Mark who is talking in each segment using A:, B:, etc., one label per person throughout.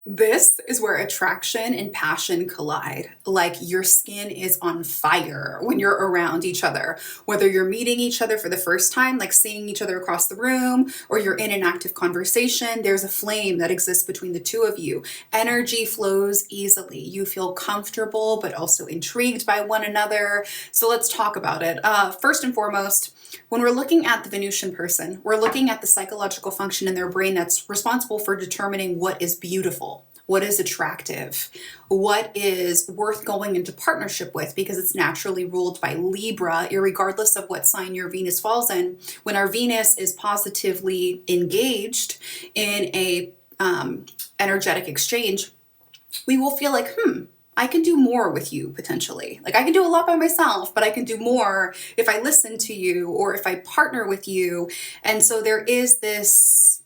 A: This is where attraction and passion collide. Like your skin is on fire when you're around each other. Whether you're meeting each other for the first time, like seeing each other across the room, or you're in an active conversation, there's a flame that exists between the two of you. Energy flows easily. You feel comfortable, but also intrigued by one another. So let's talk about it. First and foremost, when we're looking at the Venusian person, we're looking at the psychological function in their brain that's responsible for determining what is beautiful, what is attractive, what is worth going into partnership with, because it's naturally ruled by Libra, irregardless of what sign your Venus falls in. When our Venus is positively engaged in a energetic exchange, we will feel like, I can do more with you potentially. Like I can do a lot by myself, but I can do more if I listen to you or if I partner with you. And so there is this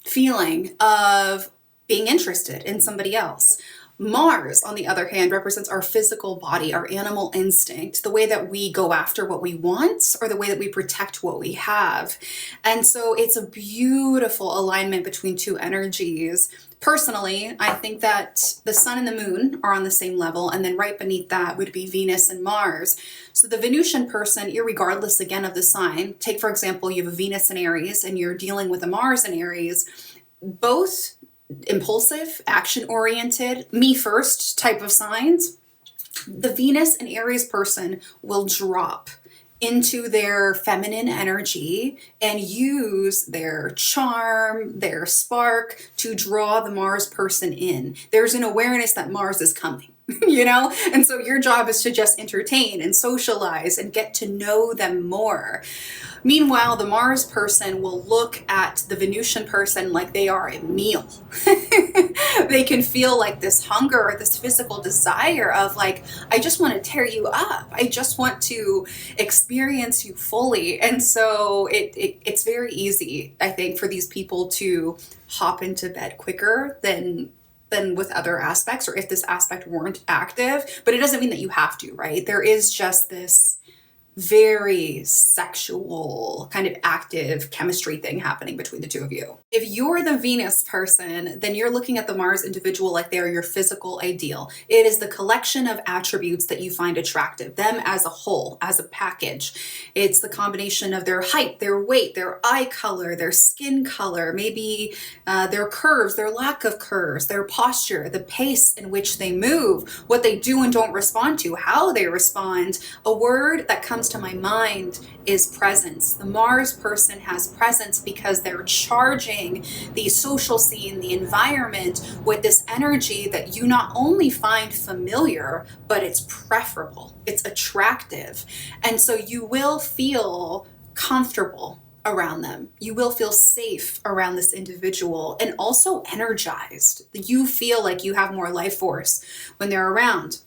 A: feeling of being interested in somebody else. Mars, on the other hand, represents our physical body, our animal instinct, the way that we go after what we want or the way that we protect what we have. And so it's a beautiful alignment between two energies. Personally, I think that the sun and the moon are on the same level, and then right beneath that would be Venus and Mars. So the Venusian person, irregardless again of the sign, take for example, you have a Venus in Aries and you're dealing with a Mars in Aries, both impulsive, action-oriented, me first type of signs. The Venus and Aries person will drop into their feminine energy and use their charm, their spark to draw the Mars person in. There's an awareness that Mars is coming, you know? And so your job is to just entertain and socialize and get to know them more. Meanwhile, the Mars person will look at the Venusian person like they are a meal. They can feel like this hunger or this physical desire of like, I just want to tear you up. I just want to experience you fully. And so it's very easy, I think, for these people to hop into bed quicker than with other aspects, or if this aspect weren't active. But it doesn't mean that you have to, right? There is just this very sexual kind of active chemistry thing happening between the two of you. If you're the Venus person, then you're looking at the Mars individual like they're your physical ideal. It is the collection of attributes that you find attractive, them as a whole, as a package. It's the combination of their height, their weight, their eye color, their skin color, maybe their curves, their lack of curves, their posture, the pace in which they move, what they do and don't respond to, how they respond. A word that comes to my mind is presence. The Mars person has presence because they're charging the social scene, the environment, with this energy that you not only find familiar, but it's preferable, it's attractive. And so you will feel comfortable around them. You will feel safe around this individual and also energized. You feel like you have more life force when they're around.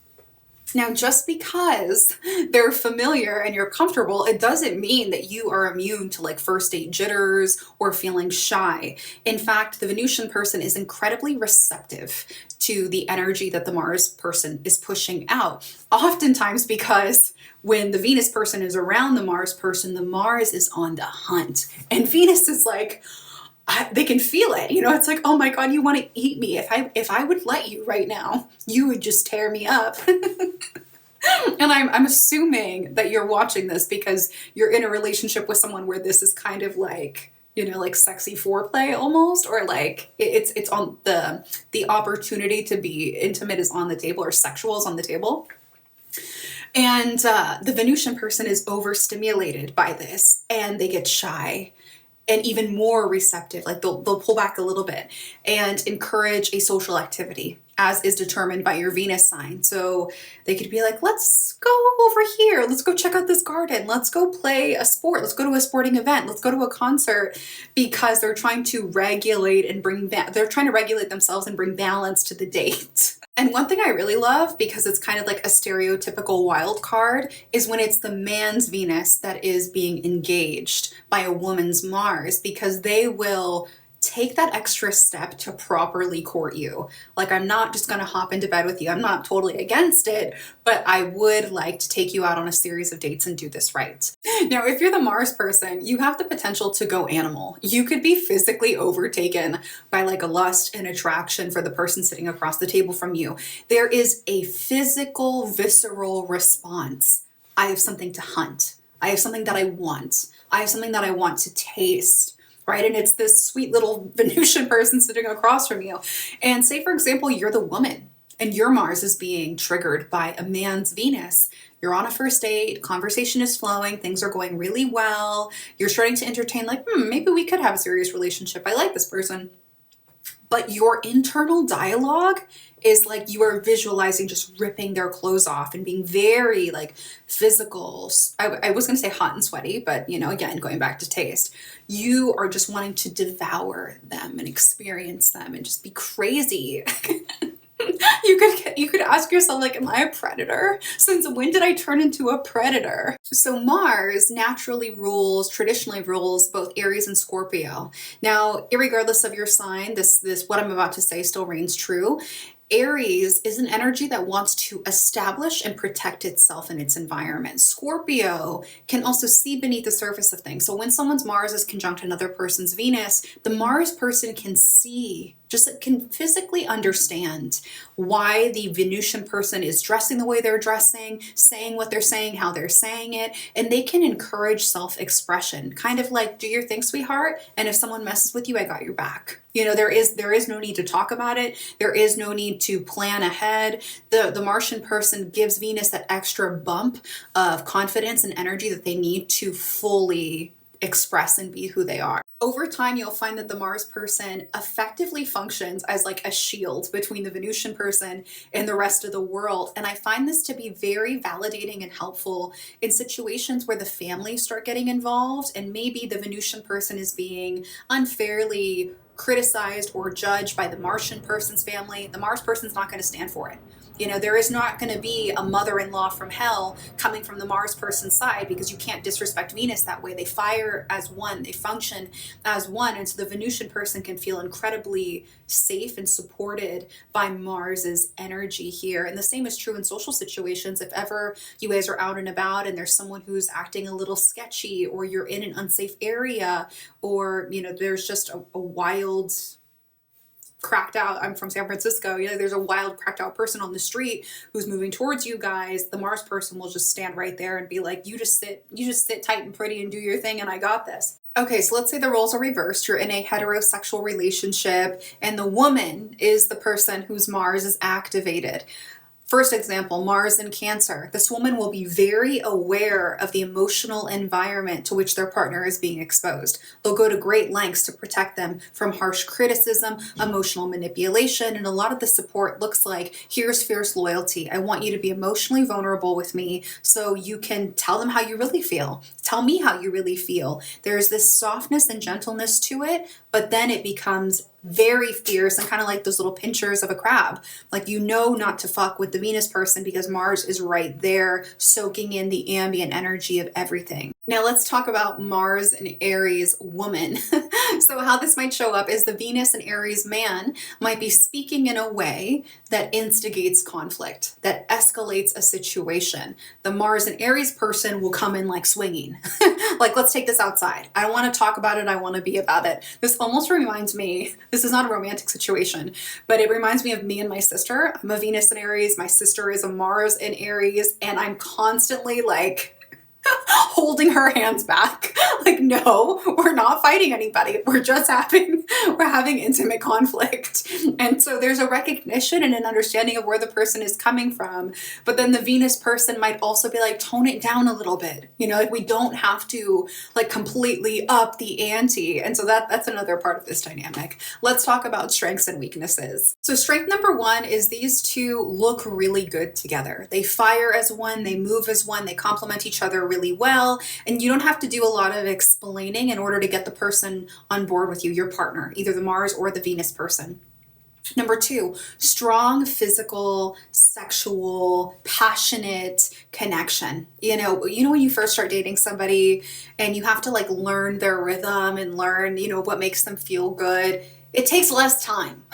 A: Now, just because they're familiar and you're comfortable, it doesn't mean that you are immune to like first date jitters or feeling shy. In fact, the Venusian person is incredibly receptive to the energy that the Mars person is pushing out. Oftentimes because when the Venus person is around the Mars person, the Mars is on the hunt. And Venus is like, they can feel it, you know, it's like, oh my God, you want to eat me. If I would let you right now, you would just tear me up. And I'm assuming that you're watching this because you're in a relationship with someone where this is kind of like, you know, like sexy foreplay almost, or like it's on the opportunity to be intimate is on the table, or sexual is on the table. And the Venusian person is overstimulated by this and they get shy and even more receptive. Like they'll pull back a little bit and encourage a social activity as is determined by your Venus sign. So they could be like, let's go over here. Let's go check out this garden. Let's go play a sport. Let's go to a sporting event. Let's go to a concert, because they're trying to regulate and they're trying to regulate themselves and bring balance to the date. And one thing I really love, because it's kind of like a stereotypical wild card, is when it's the man's Venus that is being engaged by a woman's Mars, because they will take that extra step to properly court you. Like, I'm not just gonna hop into bed with you. I'm not totally against it, but I would like to take you out on a series of dates and do this right. Now, if you're the Mars person, you have the potential to go animal. You could be physically overtaken by like a lust and attraction for the person sitting across the table from you. There is a physical, visceral response. I have something to hunt. I have something that I want. I have something that I want to taste, right? And it's this sweet little Venusian person sitting across from you. And say, for example, you're the woman and your Mars is being triggered by a man's Venus. You're on a first date, conversation is flowing, things are going really well. You're starting to entertain like, maybe we could have a serious relationship. I like this person. But your internal dialogue is like you are visualizing just ripping their clothes off and being very like physical. I was going to say hot and sweaty, but you know, again, going back to taste, you are just wanting to devour them and experience them and just be crazy. You could ask yourself, like, am I a predator? Since when did I turn into a predator? So Mars traditionally rules both Aries and Scorpio. Now, irregardless of your sign, this what I'm about to say still reigns true. Aries is an energy that wants to establish and protect itself in its environment. Scorpio can also see beneath the surface of things. So when someone's Mars is conjunct another person's Venus, the Mars person can see, just can physically understand why the Venusian person is dressing the way they're dressing, saying what they're saying, how they're saying it, and they can encourage self-expression. Kind of like, do your thing, sweetheart, and if someone messes with you, I got your back. You know, there is no need to talk about it. There is no need to plan ahead. The Martian person gives Venus that extra bump of confidence and energy that they need to fully express and be who they are. Over time, you'll find that the Mars person effectively functions as like a shield between the Venusian person and the rest of the world. And I find this to be very validating and helpful in situations where the families start getting involved and maybe the Venusian person is being unfairly criticized or judged by the Martian person's family. The Mars person's not going to stand for it. You know, there is not going to be a mother-in-law from hell coming from the Mars person's side because you can't disrespect Venus that way. They fire as one, they function as one. And so the Venusian person can feel incredibly safe and supported by Mars's energy here. And the same is true in social situations. If ever you guys are out and about and there's someone who's acting a little sketchy or you're in an unsafe area or, you know, there's just a wild cracked out, I'm from San Francisco, you know, there's a wild cracked out person on the street who's moving towards you guys, the Mars person will just stand right there and be like, you just sit tight and pretty and do your thing and I got this. Okay, so let's say the roles are reversed. You're in a heterosexual relationship and the woman is the person whose Mars is activated. First example, Mars in Cancer. This woman will be very aware of the emotional environment to which their partner is being exposed. They'll go to great lengths to protect them from harsh criticism, emotional manipulation, and a lot of the support looks like, here's fierce loyalty. I want you to be emotionally vulnerable with me so you can tell them how you really feel. Tell me how you really feel. There's this softness and gentleness to it, but then it becomes very fierce and kind of like those little pinchers of a crab. Like, you know not to fuck with the Venus person because Mars is right there soaking in the ambient energy of everything. Now let's talk about Mars and Aries woman. So how this might show up is the Venus and Aries man might be speaking in a way that instigates conflict, that escalates a situation. The Mars and Aries person will come in like swinging. Like, let's take this outside. I don't want to talk about it. I want to be about it. This almost reminds me, this is not a romantic situation, but it reminds me of me and my sister. I'm a Venus and Aries. My sister is a Mars and Aries, and I'm constantly like, holding her hands back. Like, no, we're not fighting anybody. We're having intimate conflict. And so there's a recognition and an understanding of where the person is coming from. But then the Venus person might also be like, tone it down a little bit. You know, like, we don't have to like completely up the ante. And so that's another part of this dynamic. Let's talk about strengths and weaknesses. So strength number one is these two look really good together. They fire as one, they move as one, they complement each other really well, and you don't have to do a lot of explaining in order to get the person on board with you, your partner, either the Mars or the Venus person. Number two, strong physical, sexual, passionate connection. When you first start dating somebody and you have to like learn their rhythm and learn, what makes them feel good. It takes less time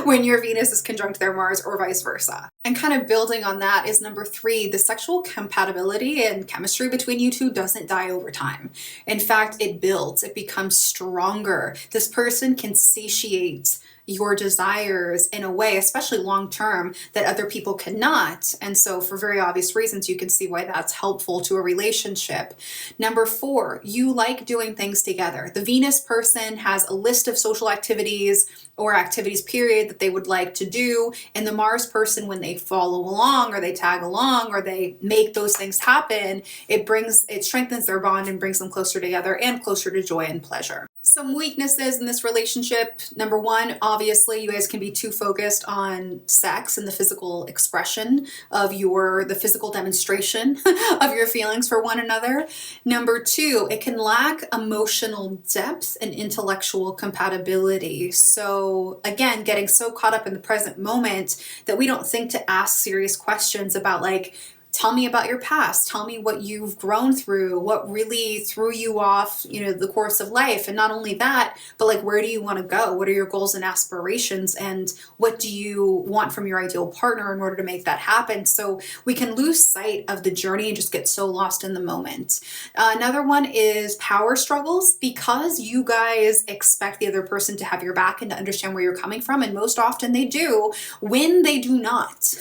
A: when your Venus is conjunct their Mars or vice versa. And kind of building on that is number three, the sexual compatibility and chemistry between you two doesn't die over time. In fact, it builds, it becomes stronger. This person can satiate your desires in a way, especially long term, that other people cannot. And so for very obvious reasons, you can see why that's helpful to a relationship. Number four, you like doing things together. The Venus person has a list of social activities or activities period that they would like to do. And the Mars person, when they follow along or they tag along or they make those things happen, it strengthens their bond and brings them closer together and closer to joy and pleasure. Some weaknesses in this relationship. Number one, obviously you guys can be too focused on sex and the physical expression of the physical demonstration of your feelings for one another. Number two, it can lack emotional depth and intellectual compatibility. So again, getting so caught up in the present moment that we don't think to ask serious questions about like, tell me about your past. Tell me what you've grown through, what really threw you off, the course of life. And not only that, but like, where do you want to go? What are your goals and aspirations? And what do you want from your ideal partner in order to make that happen? So we can lose sight of the journey and just get so lost in the moment. Another one is power struggles, because you guys expect the other person to have your back and to understand where you're coming from. And most often they do. When they do not,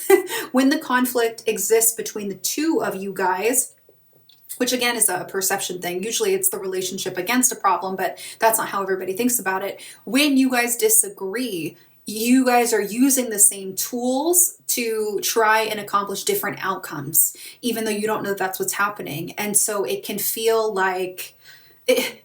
A: when the conflict exists between the two of you guys, which again is a perception thing. Usually it's the relationship against a problem, but that's not how everybody thinks about it. When you guys disagree, you guys are using the same tools to try and accomplish different outcomes, even though you don't know that's what's happening. And so it can feel like,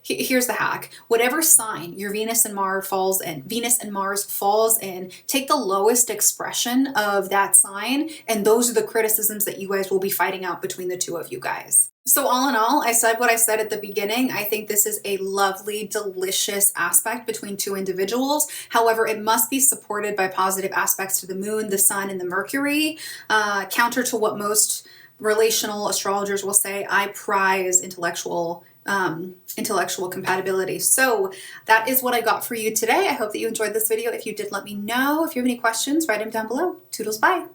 A: here's the hack. Whatever sign your Venus and Mars falls in, take the lowest expression of that sign, and those are the criticisms that you guys will be fighting out between the two of you guys. So all in all, I said what I said at the beginning. I think this is a lovely, delicious aspect between two individuals. However, it must be supported by positive aspects to the moon, the sun, and the Mercury. Counter to what most relational astrologers will say, I prize intellectual compatibility. So that is what I got for you today. I hope that you enjoyed this video. If you did, let me know. If you have any questions, write them down below. Toodles, bye.